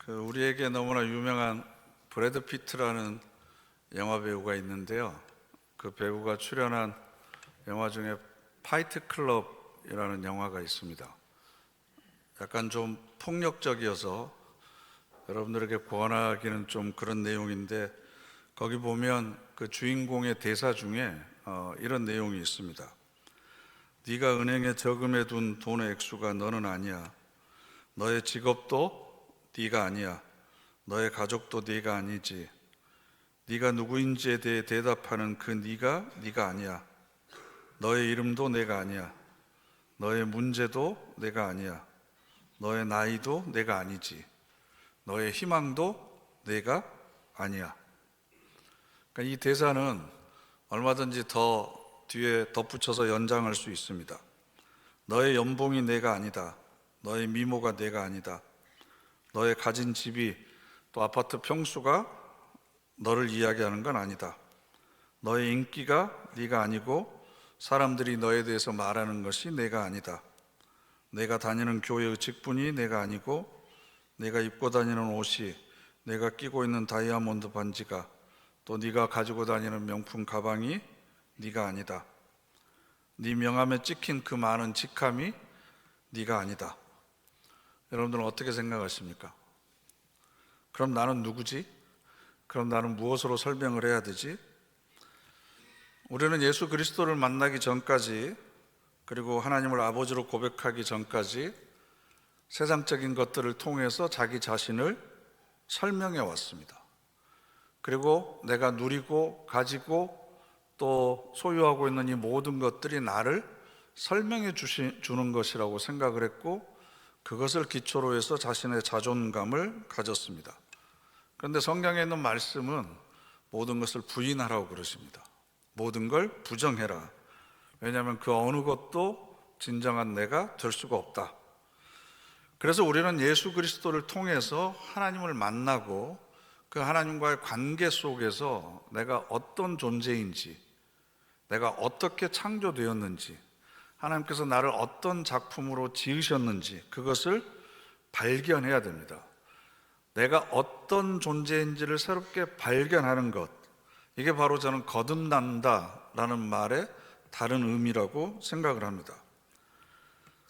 우리에게 너무나 유명한 브래드 피트라는 영화 배우가 있는데요. 그 배우가 출연한 영화 중에 파이트 클럽이라는 영화가 있습니다. 약간 좀 폭력적이어서 여러분들에게 권하기는 좀 그런 내용인데, 거기 보면 그 주인공의 대사 중에 이런 내용이 있습니다. 네가 은행에 저금해 둔 돈의 액수가 너는 아니야. 너의 직업도 네가 아니야. 너의 가족도 네가 아니지. 네가 누구인지에 대해 대답하는 그 네가 아니야. 너의 이름도 내가 아니야. 너의 문제도 내가 아니야. 너의 나이도 내가 아니지. 너의 희망도 내가 아니야. 그러니까 이 대사는 얼마든지 더 뒤에 덧붙여서 연장할 수 있습니다. 너의 연봉이 내가 아니다. 너의 미모가 내가 아니다. 너의 가진 집이 또 아파트 평수가 너를 이야기하는 건 아니다. 너의 인기가 네가 아니고 사람들이 너에 대해서 말하는 것이 내가 아니다. 내가 다니는 교회의 직분이 내가 아니고 내가 입고 다니는 옷이, 내가 끼고 있는 다이아몬드 반지가, 또 네가 가지고 다니는 명품 가방이 네가 아니다. 네 명함에 찍힌 그 많은 직함이 네가 아니다. 여러분들은 어떻게 생각하십니까? 그럼 나는 누구지? 그럼 나는 무엇으로 설명을 해야 되지? 우리는 예수 그리스도를 만나기 전까지, 그리고 하나님을 아버지로 고백하기 전까지 세상적인 것들을 통해서 자기 자신을 설명해 왔습니다. 그리고 내가 누리고 가지고 또 소유하고 있는 이 모든 것들이 나를 설명해 주는 것이라고 생각을 했고, 그것을 기초로 해서 자신의 자존감을 가졌습니다. 그런데 성경에 있는 말씀은 모든 것을 부인하라고 그러십니다. 모든 걸 부정해라. 왜냐하면 그 어느 것도 진정한 내가 될 수가 없다. 그래서 우리는 예수 그리스도를 통해서 하나님을 만나고 그 하나님과의 관계 속에서 내가 어떤 존재인지, 내가 어떻게 창조되었는지, 하나님께서 나를 어떤 작품으로 지으셨는지 그것을 발견해야 됩니다. 내가 어떤 존재인지를 새롭게 발견하는 것, 이게 바로 저는 거듭난다라는 말의 다른 의미라고 생각을 합니다.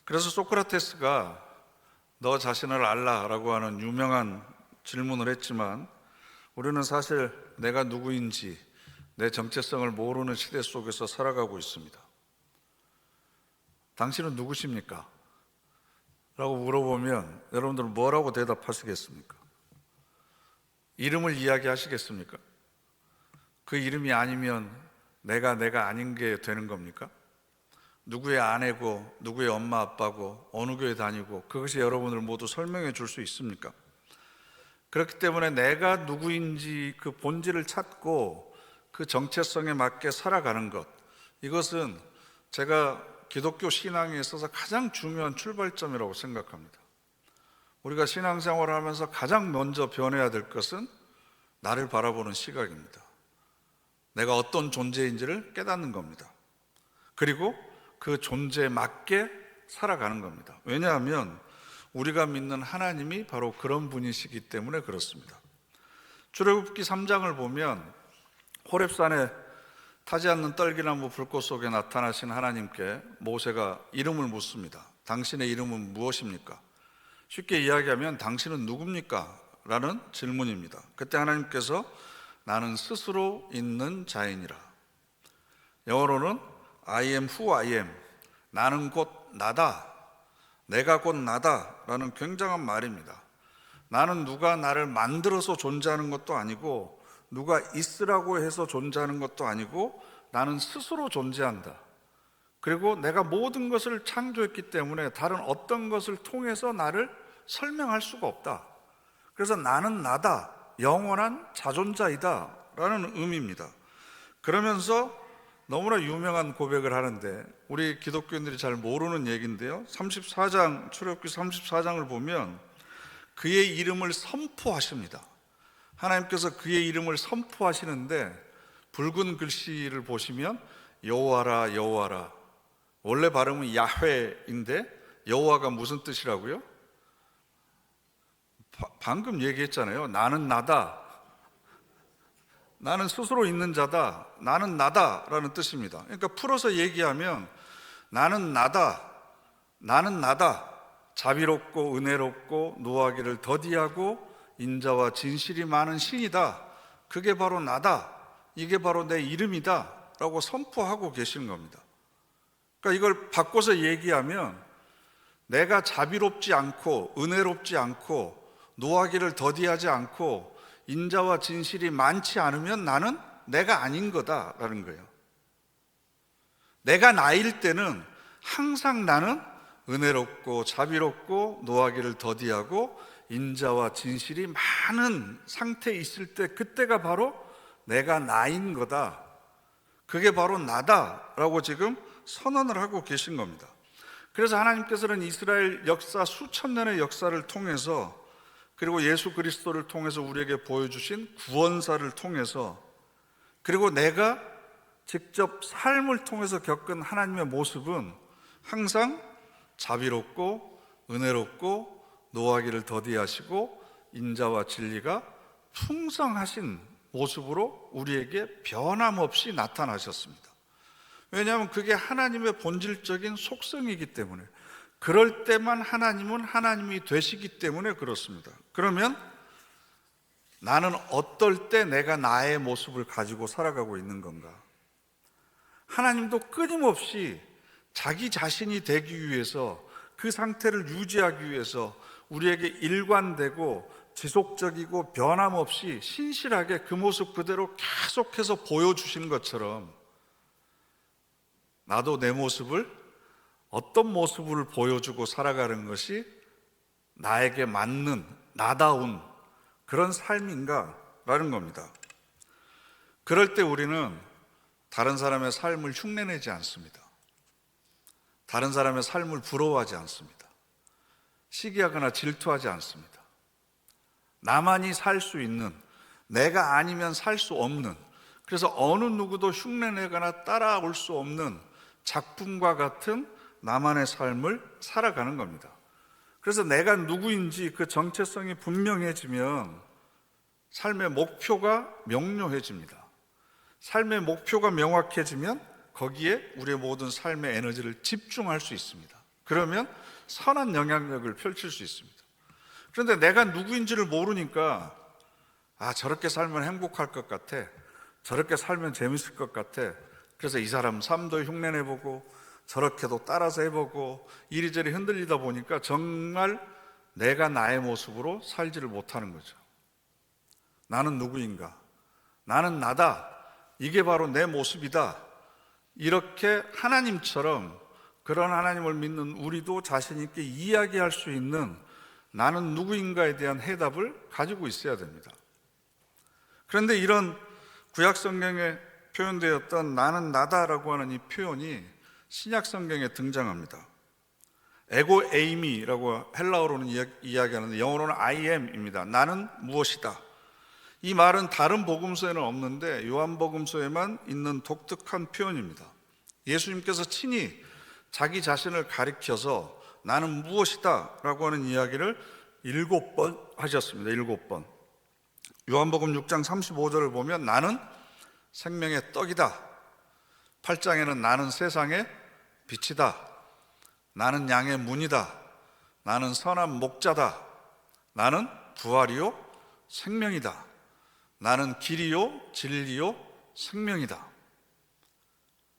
그래서 소크라테스가 너 자신을 알라라고 하는 유명한 질문을 했지만, 우리는 사실 내가 누구인지 내 정체성을 모르는 시대 속에서 살아가고 있습니다. 당신은 누구십니까? 라고 물어보면 여러분들은 뭐라고 대답하시겠습니까? 이름을 이야기하시겠습니까? 그 이름이 아니면 내가 아닌 게 되는 겁니까? 누구의 아내고 누구의 엄마 아빠고 어느 교회 다니고 그것이 여러분을 모두 설명해 줄 수 있습니까? 그렇기 때문에 내가 누구인지 그 본질을 찾고 그 정체성에 맞게 살아가는 것, 이것은 제가 기독교 신앙에 있어서 가장 중요한 출발점이라고 생각합니다. 우리가 신앙생활을 하면서 가장 먼저 변해야 될 것은 나를 바라보는 시각입니다. 내가 어떤 존재인지를 깨닫는 겁니다. 그리고 그 존재에 맞게 살아가는 겁니다. 왜냐하면 우리가 믿는 하나님이 바로 그런 분이시기 때문에 그렇습니다. 출애굽기 3장을 보면 호렙산에 타지 않는 떨기나무 불꽃 속에 나타나신 하나님께 모세가 이름을 묻습니다. 당신의 이름은 무엇입니까? 쉽게 이야기하면 당신은 누굽니까? 라는 질문입니다. 그때 하나님께서 나는 스스로 있는 자이니라. 영어로는 I am who I am. 나는 곧 나다. 내가 곧 나다. 라는 굉장한 말입니다. 나는 누가 나를 만들어서 존재하는 것도 아니고 누가 있으라고 해서 존재하는 것도 아니고 나는 스스로 존재한다. 그리고 내가 모든 것을 창조했기 때문에 다른 어떤 것을 통해서 나를 설명할 수가 없다. 그래서 나는 나다. 영원한 자존자이다. 라는 의미입니다. 그러면서 너무나 유명한 고백을 하는데 우리 기독교인들이 잘 모르는 얘기인데요. 34장, 출애굽기 34장을 보면 그의 이름을 선포하십니다. 하나님께서 그의 이름을 선포하시는데 붉은 글씨를 보시면 여호와라 여호와라, 원래 발음은 야훼인데 여호와가 무슨 뜻이라고요? 방금 얘기했잖아요. 나는 나다. 나는 스스로 있는 자다. 나는 나다라는 뜻입니다. 그러니까 풀어서 얘기하면 나는 나다. 나는 나다. 자비롭고 은혜롭고 노하기를 더디하고 인자와 진실이 많은 신이다. 그게 바로 나다. 이게 바로 내 이름이다. 라고 선포하고 계시는 겁니다. 그러니까 이걸 바꿔서 얘기하면 내가 자비롭지 않고 은혜롭지 않고 노하기를 더디하지 않고 인자와 진실이 많지 않으면 나는 내가 아닌 거다라는 거예요. 내가 나일 때는 항상 나는 은혜롭고 자비롭고 노하기를 더디하고 인자와 진실이 많은 상태에 있을 때 그때가 바로 내가 나인 거다. 그게 바로 나다라고 지금 선언을 하고 계신 겁니다. 그래서 하나님께서는 이스라엘 역사 수천 년의 역사를 통해서 그리고 예수 그리스도를 통해서 우리에게 보여주신 구원사를 통해서 그리고 내가 직접 삶을 통해서 겪은 하나님의 모습은 항상 자비롭고 은혜롭고 노하기를 더디하시고 인자와 진리가 풍성하신 모습으로 우리에게 변함없이 나타나셨습니다. 왜냐하면 그게 하나님의 본질적인 속성이기 때문에, 그럴 때만 하나님은 하나님이 되시기 때문에 그렇습니다. 그러면 나는 어떨 때 내가 나의 모습을 가지고 살아가고 있는 건가? 하나님도 끊임없이 자기 자신이 되기 위해서, 그 상태를 유지하기 위해서 우리에게 일관되고 지속적이고 변함없이 신실하게 그 모습 그대로 계속해서 보여주시는 것처럼 나도 내 모습을, 어떤 모습을 보여주고 살아가는 것이 나에게 맞는 나다운 그런 삶인가라는 겁니다. 그럴 때 우리는 다른 사람의 삶을 흉내내지 않습니다. 다른 사람의 삶을 부러워하지 않습니다. 시기하거나 질투하지 않습니다. 나만이 살 수 있는, 내가 아니면 살 수 없는, 그래서 어느 누구도 흉내내거나 따라올 수 없는 작품과 같은 나만의 삶을 살아가는 겁니다. 그래서 내가 누구인지 그 정체성이 분명해지면 삶의 목표가 명료해집니다. 삶의 목표가 명확해지면 거기에 우리의 모든 삶의 에너지를 집중할 수 있습니다. 그러면 선한 영향력을 펼칠 수 있습니다. 그런데 내가 누구인지를 모르니까 저렇게 살면 행복할 것 같아, 저렇게 살면 재밌을 것 같아, 그래서 이 사람 삶도 흉내내보고 저렇게도 따라서 해보고 이리저리 흔들리다 보니까 정말 내가 나의 모습으로 살지를 못하는 거죠. 나는 누구인가? 나는 나다. 이게 바로 내 모습이다. 이렇게 하나님처럼, 그런 하나님을 믿는 우리도 자신 있게 이야기할 수 있는 나는 누구인가에 대한 해답을 가지고 있어야 됩니다. 그런데 이런 구약 성경에 표현되었던 나는 나다라고 하는 이 표현이 신약 성경에 등장합니다. 에고 에이미라고 헬라어로는 이야기하는데 영어로는 I am입니다. 나는 무엇이다. 이 말은 다른 복음서에는 없는데 요한복음서에만 있는 독특한 표현입니다. 예수님께서 친히 자기 자신을 가리켜서 나는 무엇이다 라고 하는 이야기를 7번 하셨습니다. 7번. 요한복음 6장 35절을 보면 나는 생명의 떡이다. 8장에는 나는 세상의 빛이다. 나는 양의 문이다. 나는 선한 목자다. 나는 부활이요 생명이다. 나는 길이요 진리요 생명이다.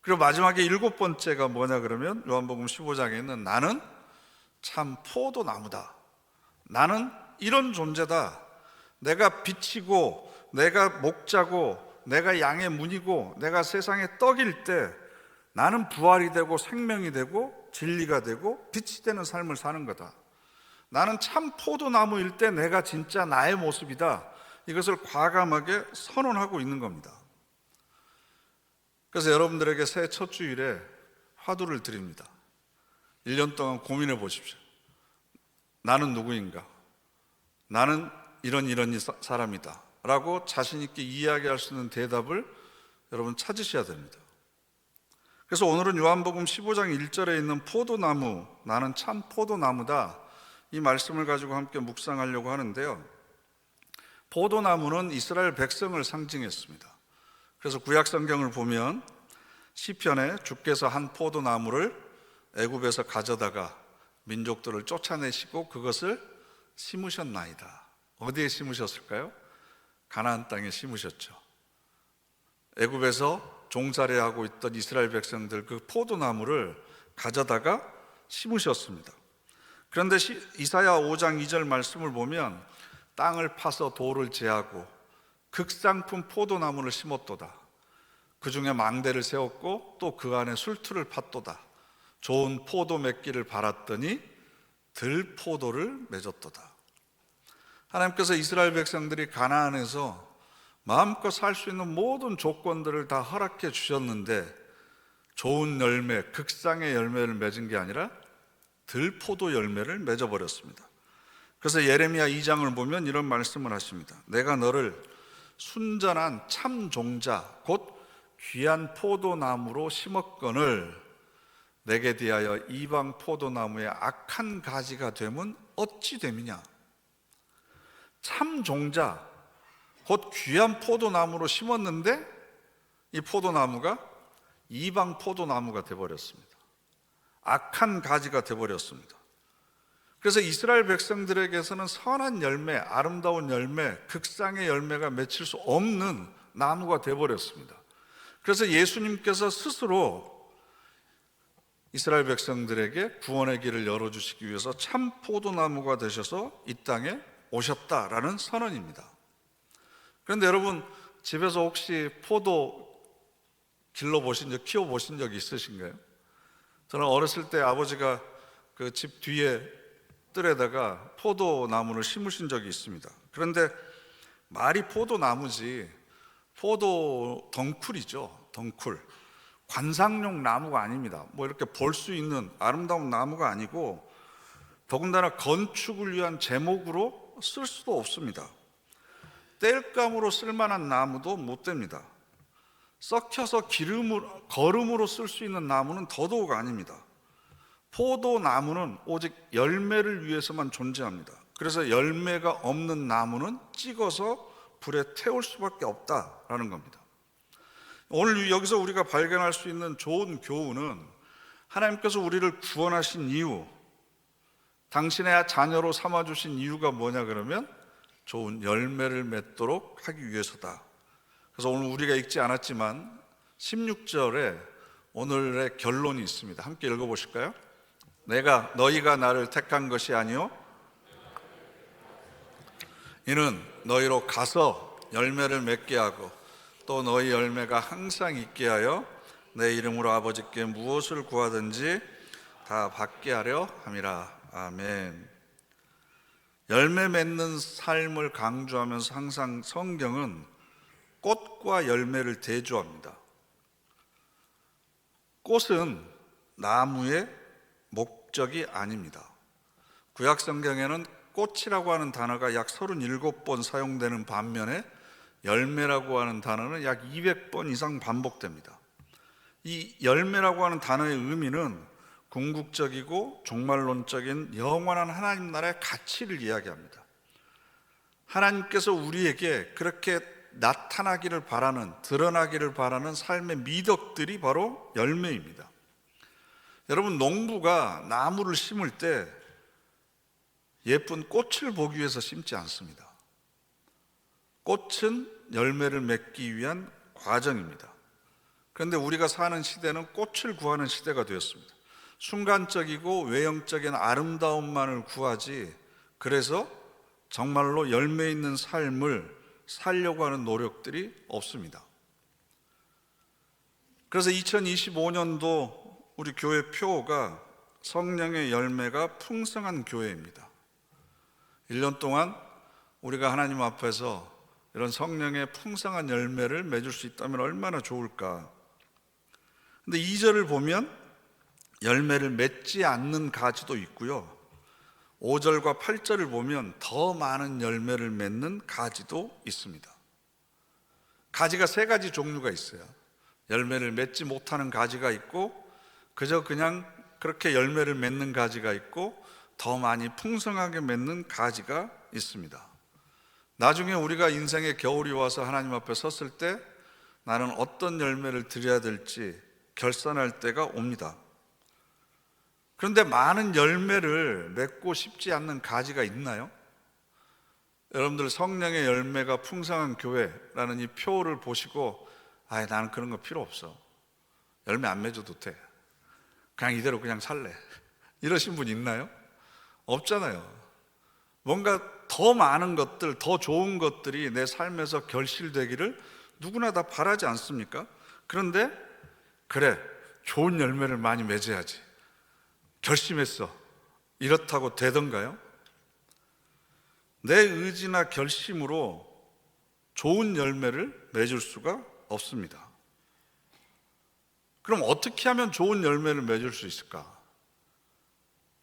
그리고 마지막에 7번째가 뭐냐 그러면 요한복음 15장에 있는 나는 참 포도나무다. 나는 이런 존재다. 내가 빛이고 내가 목자고 내가 양의 문이고 내가 세상의 떡일 때 나는 부활이 되고 생명이 되고 진리가 되고 빛이 되는 삶을 사는 거다. 나는 참 포도나무일 때 내가 진짜 나의 모습이다. 이것을 과감하게 선언하고 있는 겁니다. 그래서 여러분들에게 새해 첫 주일에 화두를 드립니다. 1년 동안 고민해 보십시오. 나는 누구인가? 나는 이런 사람이다 라고 자신 있게 이야기할 수 있는 대답을 여러분 찾으셔야 됩니다. 그래서 오늘은 요한복음 15장 1절에 있는 포도나무, 나는 참 포도나무다, 이 말씀을 가지고 함께 묵상하려고 하는데요. 포도나무는 이스라엘 백성을 상징했습니다. 그래서 구약 성경을 보면 시편에 주께서 한 포도나무를 애굽에서 가져다가 민족들을 쫓아내시고 그것을 심으셨나이다. 어디에 심으셨을까요? 가나안 땅에 심으셨죠. 애굽에서 종살이하고 있던 이스라엘 백성들 그 포도나무를 가져다가 심으셨습니다. 그런데 이사야 5장 2절 말씀을 보면 땅을 파서 돌을 제하고 극상품 포도나무를 심었도다. 그 중에 망대를 세웠고 또 그 안에 술틀을 팠도다. 좋은 포도 맺기를 바랐더니 들포도를 맺었도다. 하나님께서 이스라엘 백성들이 가나안에서 마음껏 살 수 있는 모든 조건들을 다 허락해 주셨는데 좋은 열매, 극상의 열매를 맺은 게 아니라 들포도 열매를 맺어버렸습니다. 그래서 예레미야 2장을 보면 이런 말씀을 하십니다. 내가 너를 순전한 참 종자 곧 귀한 포도나무로 심었거늘 내게 대하여 이방 포도나무의 악한 가지가 되면 어찌 됨이냐. 참 종자 곧 귀한 포도나무로 심었는데 이 포도나무가 이방 포도나무가 되어버렸습니다. 악한 가지가 되어버렸습니다. 그래서 이스라엘 백성들에게서는 선한 열매, 아름다운 열매, 극상의 열매가 맺힐 수 없는 나무가 되어버렸습니다. 그래서 예수님께서 스스로 이스라엘 백성들에게 구원의 길을 열어주시기 위해서 참 포도나무가 되셔서 이 땅에 오셨다라는 선언입니다. 그런데 여러분, 집에서 혹시 포도 길러보신 적, 키워보신 적 있으신가요? 저는 어렸을 때 아버지가 그 집 뒤에 뜰에다가 포도나무를 심으신 적이 있습니다. 그런데 말이 포도나무지 포도 덩쿨이죠. 덩쿨. 관상용 나무가 아닙니다. 뭐 이렇게 볼 수 있는 아름다운 나무가 아니고 더군다나 건축을 위한 제목으로 쓸 수도 없습니다. 땔감으로 쓸만한 나무도 못 됩니다. 썩혀서 거름으로 쓸 수 있는 나무는 더더욱 아닙니다. 포도나무는 오직 열매를 위해서만 존재합니다. 그래서 열매가 없는 나무는 찍어서 불에 태울 수밖에 없다라는 겁니다. 오늘 여기서 우리가 발견할 수 있는 좋은 교훈은 하나님께서 우리를 구원하신 이유, 당신의 자녀로 삼아주신 이유가 뭐냐 그러면 좋은 열매를 맺도록 하기 위해서다. 그래서 오늘 우리가 읽지 않았지만 16절에 오늘의 결론이 있습니다. 함께 읽어보실까요? 너희가 나를 택한 것이 아니요 이는 너희로 가서 열매를 맺게 하고 또 너희 열매가 항상 있게 하여 내 이름으로 아버지께 무엇을 구하든지 다 받게 하려 함이라. 아멘. 열매 맺는 삶을 강조하면서 항상 성경은 꽃과 열매를 대조합니다. 꽃은 나무의 목적이 아닙니다. 구약 성경에는 꽃이라고 하는 단어가 약 37번 사용되는 반면에 열매라고 하는 단어는 약 200번 이상 반복됩니다. 이 열매라고 하는 단어의 의미는 궁극적이고 종말론적인 영원한 하나님 나라의 가치를 이야기합니다. 하나님께서 우리에게 그렇게 나타나기를 바라는, 드러나기를 바라는 삶의 미덕들이 바로 열매입니다. 여러분, 농부가 나무를 심을 때 예쁜 꽃을 보기 위해서 심지 않습니다. 꽃은 열매를 맺기 위한 과정입니다. 그런데 우리가 사는 시대는 꽃을 구하는 시대가 되었습니다. 순간적이고 외형적인 아름다움만을 구하지, 그래서 정말로 열매 있는 삶을 살려고 하는 노력들이 없습니다. 그래서 2025년도 우리 교회 표어가 성령의 열매가 풍성한 교회입니다. 1년 동안 우리가 하나님 앞에서 이런 성령의 풍성한 열매를 맺을 수 있다면 얼마나 좋을까. 근데 2절을 보면 열매를 맺지 않는 가지도 있고요, 5절과 8절을 보면 더 많은 열매를 맺는 가지도 있습니다. 가지가 3가지 종류가 있어요. 열매를 맺지 못하는 가지가 있고, 그저 그냥 그렇게 열매를 맺는 가지가 있고, 더 많이 풍성하게 맺는 가지가 있습니다. 나중에 우리가 인생의 겨울이 와서 하나님 앞에 섰을 때 나는 어떤 열매를 드려야 될지 결산할 때가 옵니다. 그런데 많은 열매를 맺고 싶지 않는 가지가 있나요? 여러분들 성령의 열매가 풍성한 교회라는 이 표를 보시고 나는 그런 거 필요 없어. 열매 안 맺어도 돼. 그냥 이대로 그냥 살래. 이러신 분 있나요? 없잖아요. 뭔가 더 많은 것들, 더 좋은 것들이 내 삶에서 결실되기를 누구나 다 바라지 않습니까? 그런데 그래, 좋은 열매를 많이 맺어야지. 결심했어. 이렇다고 되던가요? 내 의지나 결심으로 좋은 열매를 맺을 수가 없습니다. 그럼 어떻게 하면 좋은 열매를 맺을 수 있을까?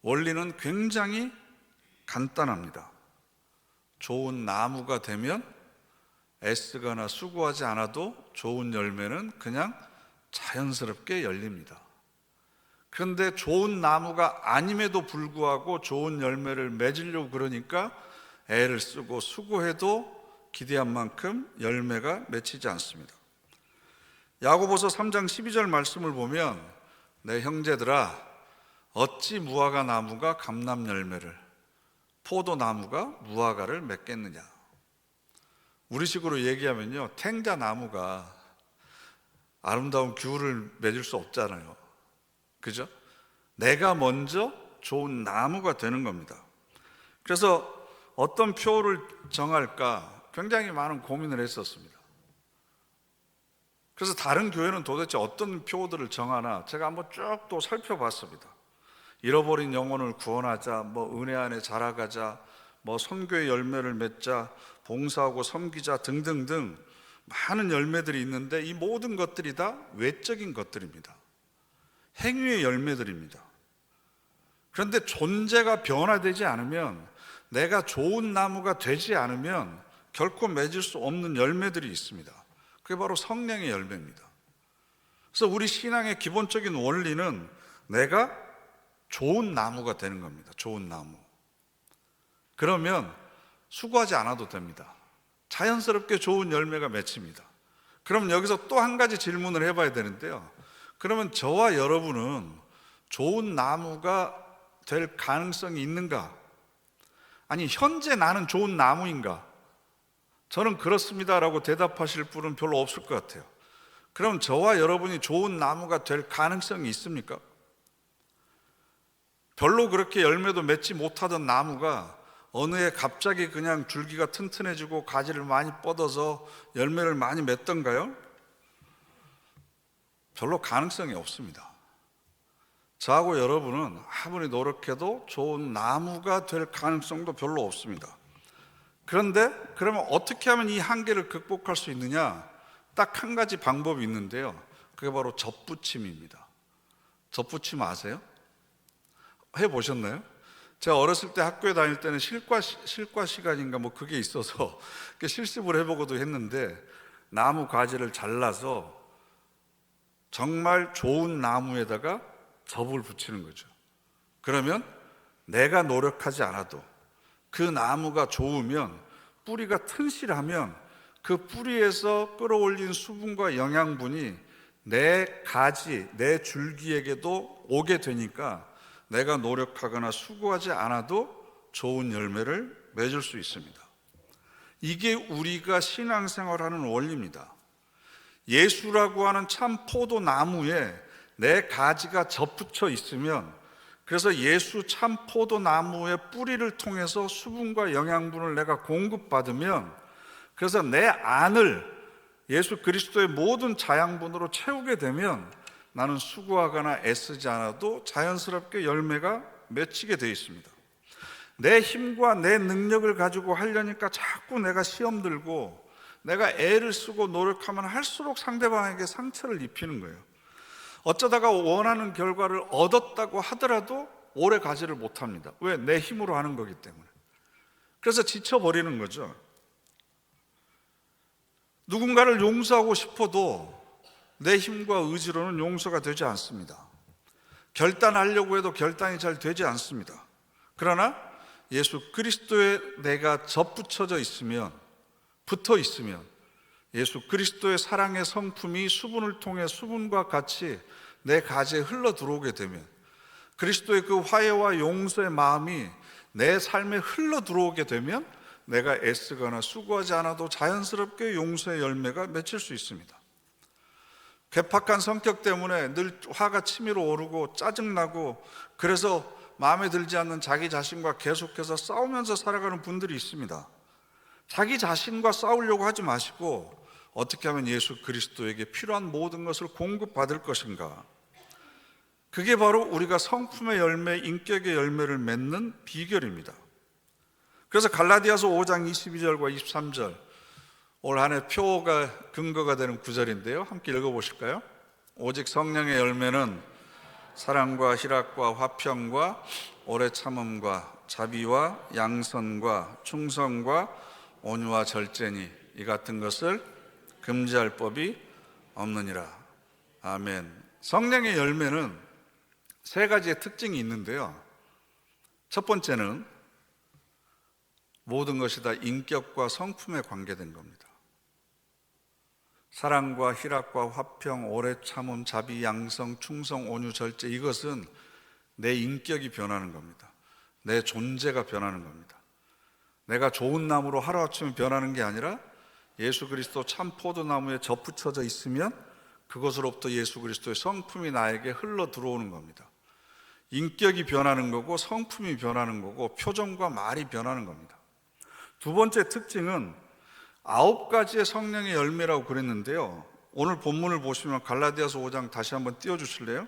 원리는 굉장히 간단합니다. 좋은 나무가 되면 애쓰거나 수고하지 않아도 좋은 열매는 그냥 자연스럽게 열립니다. 그런데 좋은 나무가 아님에도 불구하고 좋은 열매를 맺으려고 그러니까 애를 쓰고 수고해도 기대한 만큼 열매가 맺히지 않습니다. 야고보서 3장 12절 말씀을 보면 내 형제들아 어찌 무화과 나무가 감람 열매를 포도나무가 무화과를 맺겠느냐. 우리식으로 얘기하면요, 탱자 나무가 아름다운 귤을 맺을 수 없잖아요. 그죠? 내가 먼저 좋은 나무가 되는 겁니다. 그래서 어떤 표를 정할까 굉장히 많은 고민을 했었습니다. 그래서 다른 교회는 도대체 어떤 표들을 정하나 제가 한번 쭉 또 살펴봤습니다. 잃어버린 영혼을 구원하자, 은혜 안에 자라가자, 선교의 열매를 맺자, 봉사하고 섬기자 등등등 많은 열매들이 있는데 이 모든 것들이 다 외적인 것들입니다. 행위의 열매들입니다. 그런데 존재가 변화되지 않으면, 내가 좋은 나무가 되지 않으면 결코 맺을 수 없는 열매들이 있습니다. 그게 바로 성령의 열매입니다. 그래서 우리 신앙의 기본적인 원리는 내가 좋은 나무가 되는 겁니다. 좋은 나무. 그러면 수고하지 않아도 됩니다. 자연스럽게 좋은 열매가 맺힙니다. 그럼 여기서 또 한 가지 질문을 해봐야 되는데요. 그러면 저와 여러분은 좋은 나무가 될 가능성이 있는가? 아니, 현재 나는 좋은 나무인가? 저는 그렇습니다라고 대답하실 분은 별로 없을 것 같아요. 그럼 저와 여러분이 좋은 나무가 될 가능성이 있습니까? 별로 그렇게 열매도 맺지 못하던 나무가 어느 해 갑자기 그냥 줄기가 튼튼해지고 가지를 많이 뻗어서 열매를 많이 맺던가요? 별로 가능성이 없습니다. 저하고 여러분은 아무리 노력해도 좋은 나무가 될 가능성도 별로 없습니다. 그런데 그러면 어떻게 하면 이 한계를 극복할 수 있느냐? 딱 한 가지 방법이 있는데요. 그게 바로 접붙임입니다. 접붙임 아세요? 해보셨나요? 제가 어렸을 때 학교에 다닐 때는 실과 시간인가 그게 있어서 실습을 해보고도 했는데, 나무 가지를 잘라서 정말 좋은 나무에다가 접을 붙이는 거죠. 그러면 내가 노력하지 않아도 그 나무가 좋으면, 뿌리가 튼실하면 그 뿌리에서 끌어올린 수분과 영양분이 내 가지, 내 줄기에게도 오게 되니까 내가 노력하거나 수고하지 않아도 좋은 열매를 맺을 수 있습니다. 이게 우리가 신앙생활하는 원리입니다. 예수라고 하는 참 포도나무에 내 가지가 접붙여 있으면, 그래서 예수 참 포도나무의 뿌리를 통해서 수분과 영양분을 내가 공급받으면, 그래서 내 안을 예수 그리스도의 모든 자양분으로 채우게 되면 나는 수고하거나 애쓰지 않아도 자연스럽게 열매가 맺히게 되어 있습니다. 내 힘과 내 능력을 가지고 하려니까 자꾸 내가 시험 들고 내가 애를 쓰고 노력하면 할수록 상대방에게 상처를 입히는 거예요. 어쩌다가 원하는 결과를 얻었다고 하더라도 오래 가지를 못합니다. 왜? 내 힘으로 하는 거기 때문에. 그래서 지쳐버리는 거죠. 누군가를 용서하고 싶어도 내 힘과 의지로는 용서가 되지 않습니다. 결단하려고 해도 결단이 잘 되지 않습니다. 그러나 예수 그리스도에 내가 접붙여져 있으면, 붙어 있으면, 예수 그리스도의 사랑의 성품이 수분을 통해 수분과 같이 내 가지에 흘러 들어오게 되면, 그리스도의 그 화해와 용서의 마음이 내 삶에 흘러 들어오게 되면 내가 애쓰거나 수고하지 않아도 자연스럽게 용서의 열매가 맺힐 수 있습니다. 괴팍한 성격 때문에 늘 화가 치밀어 오르고 짜증나고, 그래서 마음에 들지 않는 자기 자신과 계속해서 싸우면서 살아가는 분들이 있습니다. 자기 자신과 싸우려고 하지 마시고 어떻게 하면 예수 그리스도에게 필요한 모든 것을 공급받을 것인가, 그게 바로 우리가 성품의 열매, 인격의 열매를 맺는 비결입니다. 그래서 갈라디아서 5장 22절과 23절, 올 한 해 표가 근거가 되는 구절인데요, 함께 읽어보실까요? 오직 성령의 열매는 사랑과 희락과 화평과 오래 참음과 자비와 양선과 충성과 온유와 절제니 이 같은 것을 금지할 법이 없느니라. 아멘. 성령의 열매는 세 가지의 특징이 있는데요, 첫 번째는 모든 것이 다 인격과 성품에 관계된 겁니다. 사랑과 희락과 화평, 오래 참음, 자비, 양성, 충성, 온유, 절제, 이것은 내 인격이 변하는 겁니다. 내 존재가 변하는 겁니다. 내가 좋은 나무로 하루아침에 변하는 게 아니라 예수 그리스도 참 포도나무에 접붙여져 있으면 그것으로부터 예수 그리스도의 성품이 나에게 흘러 들어오는 겁니다. 인격이 변하는 거고 성품이 변하는 거고 표정과 말이 변하는 겁니다. 두 번째 특징은 9가지의 성령의 열매라고 그랬는데요, 오늘 본문을 보시면 갈라디아서 5장 다시 한번 띄워주실래요?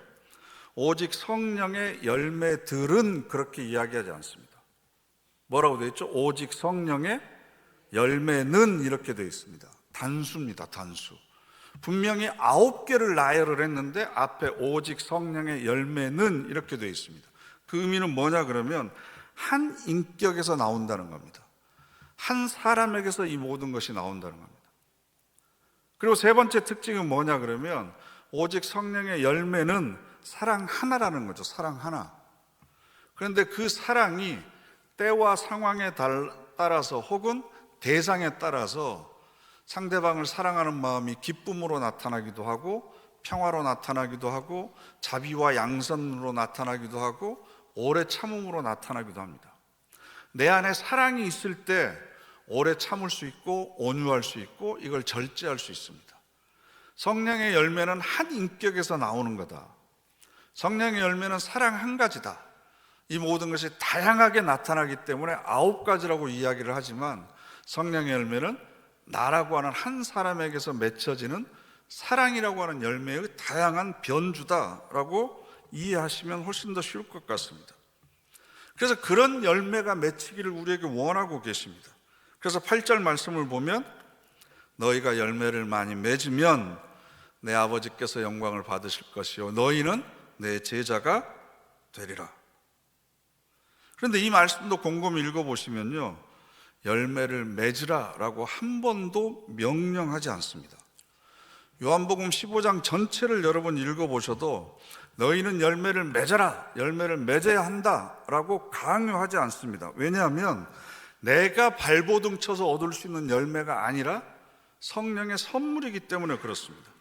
오직 성령의 열매들은 그렇게 이야기하지 않습니다. 뭐라고 되어 있죠? 오직 성령의 열매는 이렇게 되어 있습니다. 단수입니다. 단수. 분명히 9개를 나열을 했는데 앞에 오직 성령의 열매는 이렇게 되어 있습니다. 그 의미는 뭐냐 그러면 한 인격에서 나온다는 겁니다. 한 사람에게서 이 모든 것이 나온다는 겁니다. 그리고 세 번째 특징은 뭐냐 그러면 오직 성령의 열매는 사랑 하나라는 거죠. 사랑 하나. 그런데 그 사랑이 때와 상황에 따라서 혹은 대상에 따라서 상대방을 사랑하는 마음이 기쁨으로 나타나기도 하고 평화로 나타나기도 하고 자비와 양선으로 나타나기도 하고 오래 참음으로 나타나기도 합니다. 내 안에 사랑이 있을 때 오래 참을 수 있고 온유할 수 있고 이걸 절제할 수 있습니다. 성령의 열매는 한 인격에서 나오는 거다. 성령의 열매는 사랑 한 가지다. 이 모든 것이 다양하게 나타나기 때문에 9가지라고 이야기를 하지만 성령의 열매는 나라고 하는 한 사람에게서 맺혀지는 사랑이라고 하는 열매의 다양한 변주다라고 이해하시면 훨씬 더 쉬울 것 같습니다. 그래서 그런 열매가 맺히기를 우리에게 원하고 계십니다. 그래서 8절 말씀을 보면 너희가 열매를 많이 맺으면 내 아버지께서 영광을 받으실 것이요 너희는 내 제자가 되리라. 그런데 이 말씀도 곰곰이 읽어보시면요, 열매를 맺으라 라고 한 번도 명령하지 않습니다. 요한복음 15장 전체를 여러분 읽어보셔도 너희는 열매를 맺어라, 열매를 맺어야 한다 라고 강요하지 않습니다. 왜냐하면 내가 발버둥 쳐서 얻을 수 있는 열매가 아니라 성령의 선물이기 때문에 그렇습니다.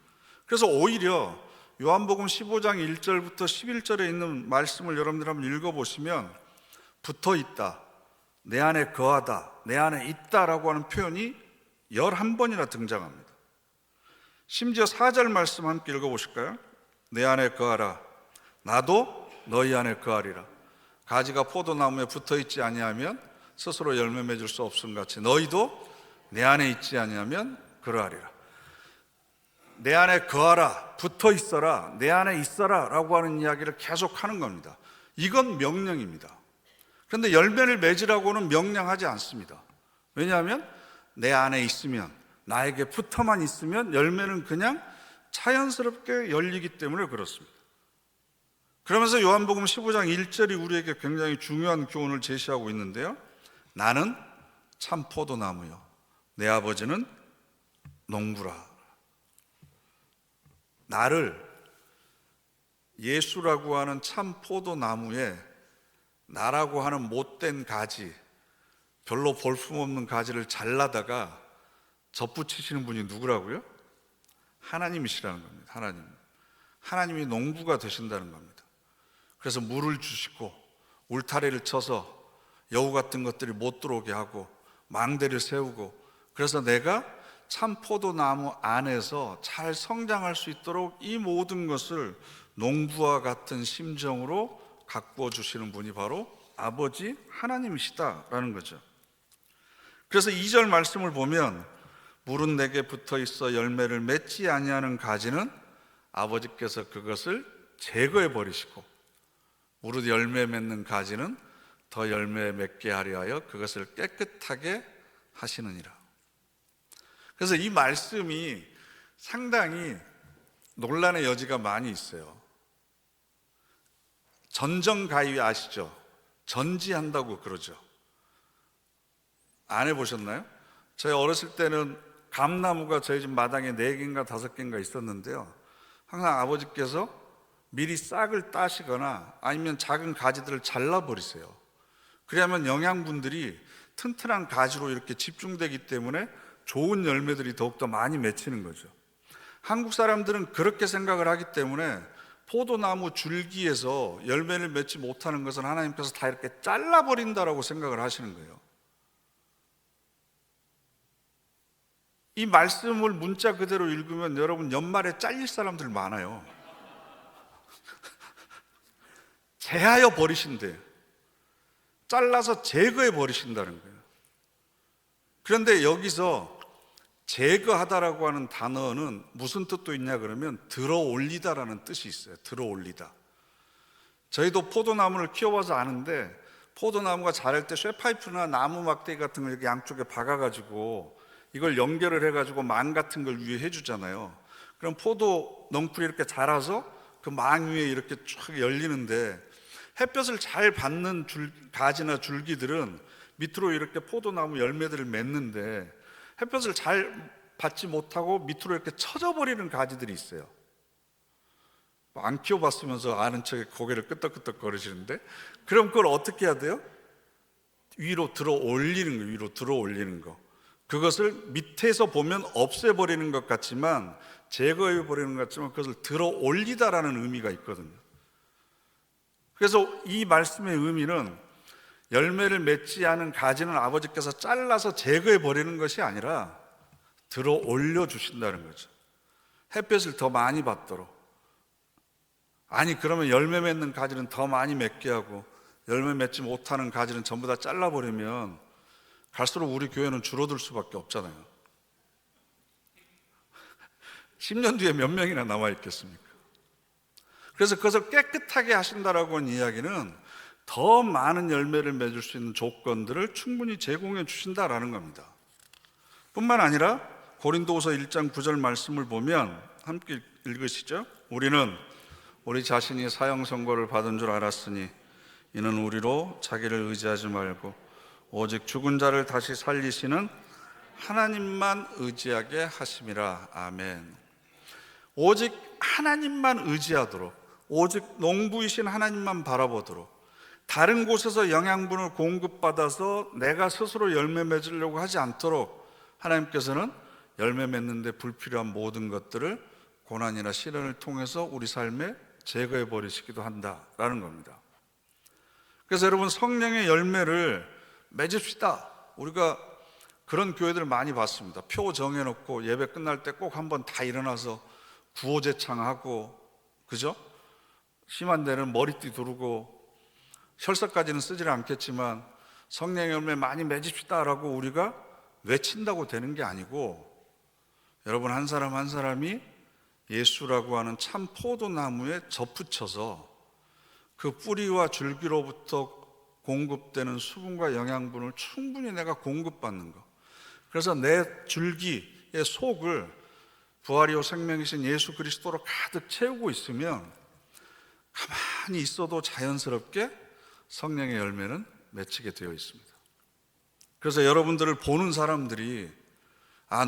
그래서 오히려 요한복음 15장 1절부터 11절에 있는 말씀을 여러분들 한번 읽어보시면 붙어 있다, 내 안에 거하다, 내 안에 있다라고 하는 표현이 11번이나 등장합니다. 심지어 4절 말씀 함께 읽어보실까요? 내 안에 거하라, 나도 너희 안에 거하리라. 가지가 포도나무에 붙어 있지 아니하면 스스로 열매 맺을 수 없음 같이 너희도 내 안에 있지 아니하면 그러하리라. 내 안에 거하라, 붙어 있어라, 내 안에 있어라 라고 하는 이야기를 계속 하는 겁니다. 이건 명령입니다. 그런데 열매를 맺으라고는 명령하지 않습니다. 왜냐하면 내 안에 있으면, 나에게 붙어만 있으면 열매는 그냥 자연스럽게 열리기 때문에 그렇습니다. 그러면서 요한복음 15장 1절이 우리에게 굉장히 중요한 교훈을 제시하고 있는데요, 나는 참 포도나무요 내 아버지는 농부라. 나를 예수라고 하는 참 포도나무에 나라고 하는 못된 가지, 별로 볼품없는 가지를 잘라다가 접붙이시는 분이 누구라고요? 하나님이시라는 겁니다. 하나님이 농부가 되신다는 겁니다. 그래서 물을 주시고 울타리를 쳐서 여우 같은 것들이 못 들어오게 하고 망대를 세우고, 그래서 내가 참 포도나무 안에서 잘 성장할 수 있도록 이 모든 것을 농부와 같은 심정으로 가꾸어 주시는 분이 바로 아버지 하나님이시다라는 거죠. 그래서 2절 말씀을 보면 물은 내게 붙어 있어 열매를 맺지 아니하는 가지는 아버지께서 그것을 제거해 버리시고 무릇 열매 맺는 가지는 더 열매 맺게 하려 하여 그것을 깨끗하게 하시느니라. 그래서 이 말씀이 상당히 논란의 여지가 많이 있어요. 전정가위 아시죠? 전지한다고 그러죠. 안 해보셨나요? 저희 어렸을 때는 감나무가 저희 집 마당에 4개인가 5개인가 있었는데요, 항상 아버지께서 미리 싹을 따시거나 아니면 작은 가지들을 잘라버리세요. 그러면 영양분들이 튼튼한 가지로 이렇게 집중되기 때문에 좋은 열매들이 더욱더 많이 맺히는 거죠. 한국 사람들은 그렇게 생각을 하기 때문에 포도나무 줄기에서 열매를 맺지 못하는 것은 하나님께서 다 이렇게 잘라버린다라고 생각을 하시는 거예요. 이 말씀을 문자 그대로 읽으면 여러분 연말에 잘릴 사람들 많아요. 제하여 버리신대요. 잘라서 제거해 버리신다는 거예요. 그런데 여기서 제거하다라고 하는 단어는 무슨 뜻도 있냐 그러면 들어 올리다라는 뜻이 있어요. 들어 올리다. 저희도 포도나무를 키워봐서 아는데, 포도나무가 자랄 때 쇠파이프나 나무 막대기 같은 걸 이렇게 양쪽에 박아가지고 이걸 연결을 해가지고 망 같은 걸 위에 해주잖아요. 그럼 포도 넝쿨이 이렇게 자라서 그 망 위에 이렇게 쫙 열리는데, 햇볕을 잘 받는 가지나 줄기들은 밑으로 이렇게 포도나무 열매들을 맺는데, 햇볕을 잘 받지 못하고 밑으로 이렇게 쳐져버리는 가지들이 있어요. 안 키워봤으면서 아는 척에 고개를 끄덕끄덕 거리시는데, 그럼 그걸 어떻게 해야 돼요? 위로 들어 올리는 거, 위로 들어 올리는 거. 그것을 밑에서 보면 없애버리는 것 같지만, 제거해버리는 것 같지만 그것을 들어 올리다라는 의미가 있거든요. 그래서 이 말씀의 의미는 열매를 맺지 않은 가지는 아버지께서 잘라서 제거해버리는 것이 아니라 들어 올려주신다는 거죠. 햇볕을 더 많이 받도록. 아니 그러면 열매 맺는 가지는 더 많이 맺게 하고 열매 맺지 못하는 가지는 전부 다 잘라버리면 갈수록 우리 교회는 줄어들 수밖에 없잖아요. 10년 뒤에 몇 명이나 남아있겠습니까? 그래서 그것을 깨끗하게 하신다라고 하는 이야기는 더 많은 열매를 맺을 수 있는 조건들을 충분히 제공해 주신다라는 겁니다. 뿐만 아니라 고린도후서 1장 9절 말씀을 보면 함께 읽으시죠. 우리는 우리 자신이 사형 선고를 받은 줄 알았으니 이는 우리로 자기를 의지하지 말고 오직 죽은 자를 다시 살리시는 하나님만 의지하게 하심이라. 아멘. 오직 하나님만 의지하도록, 오직 농부이신 하나님만 바라보도록, 다른 곳에서 영양분을 공급받아서 내가 스스로 열매 맺으려고 하지 않도록 하나님께서는 열매 맺는데 불필요한 모든 것들을 고난이나 시련을 통해서 우리 삶에 제거해 버리시기도 한다라는 겁니다. 그래서 여러분, 성령의 열매를 맺읍시다. 우리가 그런 교회들 많이 봤습니다. 표 정해놓고 예배 끝날 때 꼭 한번 다 일어나서 구호제창하고, 그죠? 심한 데는 머리띠 두르고, 혈서까지는 쓰지를 않겠지만 성령의 열매 많이 맺읍시다라고 우리가 외친다고 되는 게 아니고, 여러분 한 사람 한 사람이 예수라고 하는 참 포도나무에 접붙여서 그 뿌리와 줄기로부터 공급되는 수분과 영양분을 충분히 내가 공급받는 거. 그래서 내 줄기의 속을 부활이요 생명이신 예수 그리스도로 가득 채우고 있으면 가만히 있어도 자연스럽게 성령의 열매는 맺히게 되어 있습니다. 그래서 여러분들을 보는 사람들이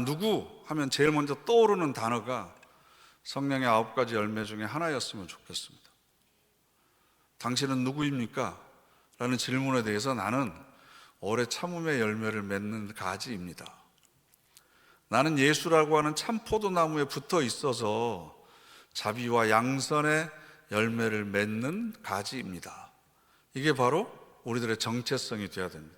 누구 하면 제일 먼저 떠오르는 단어가 성령의 9가지 열매 중에 하나였으면 좋겠습니다. 당신은 누구입니까? 라는 질문에 대해서 나는 오래 참음의 열매를 맺는 가지입니다. 나는 예수라고 하는 참 포도나무에 붙어 있어서 자비와 양선의 열매를 맺는 가지입니다. 이게 바로 우리들의 정체성이 되어야 됩니다.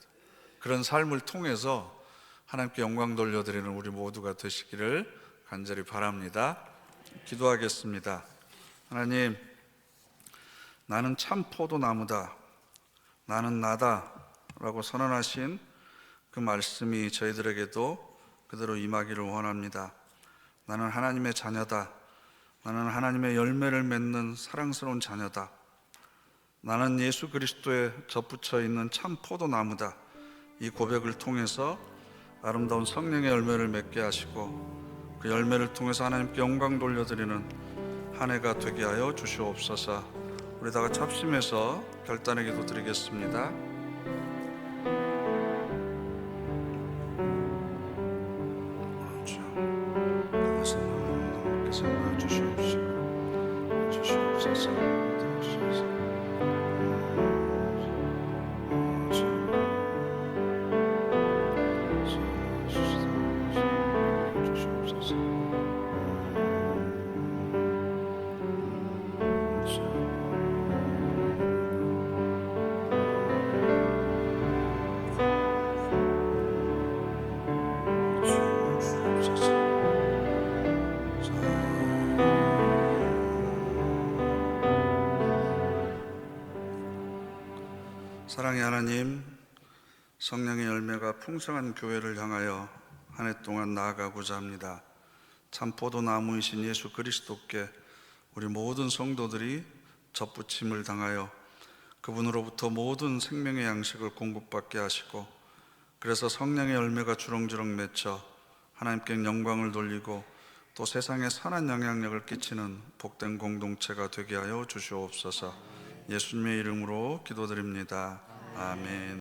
그런 삶을 통해서 하나님께 영광 돌려드리는 우리 모두가 되시기를 간절히 바랍니다. 기도하겠습니다. 하나님, 나는 참 포도나무다, 나는 나다 라고 선언하신 그 말씀이 저희들에게도 그대로 임하기를 원합니다. 나는 하나님의 자녀다, 나는 하나님의 열매를 맺는 사랑스러운 자녀다, 나는 예수 그리스도에 접붙여 있는 참 포도나무다. 이 고백을 통해서 아름다운 성령의 열매를 맺게 하시고 그 열매를 통해서 하나님께 영광 돌려드리는 한 해가 되게 하여 주시옵소서. 우리 다 같이 합심해서 결단의 기도 드리겠습니다. 사랑의 하나님, 성령의 열매가 풍성한 교회를 향하여 한 해 동안 나아가고자 합니다. 참 포도나무이신 예수 그리스도께 우리 모든 성도들이 접붙임을 당하여 그분으로부터 모든 생명의 양식을 공급받게 하시고, 그래서 성령의 열매가 주렁주렁 맺혀 하나님께 영광을 돌리고 또 세상에 선한 영향력을 끼치는 복된 공동체가 되게 하여 주시옵소서. 예수님의 이름으로 기도드립니다. 아멘.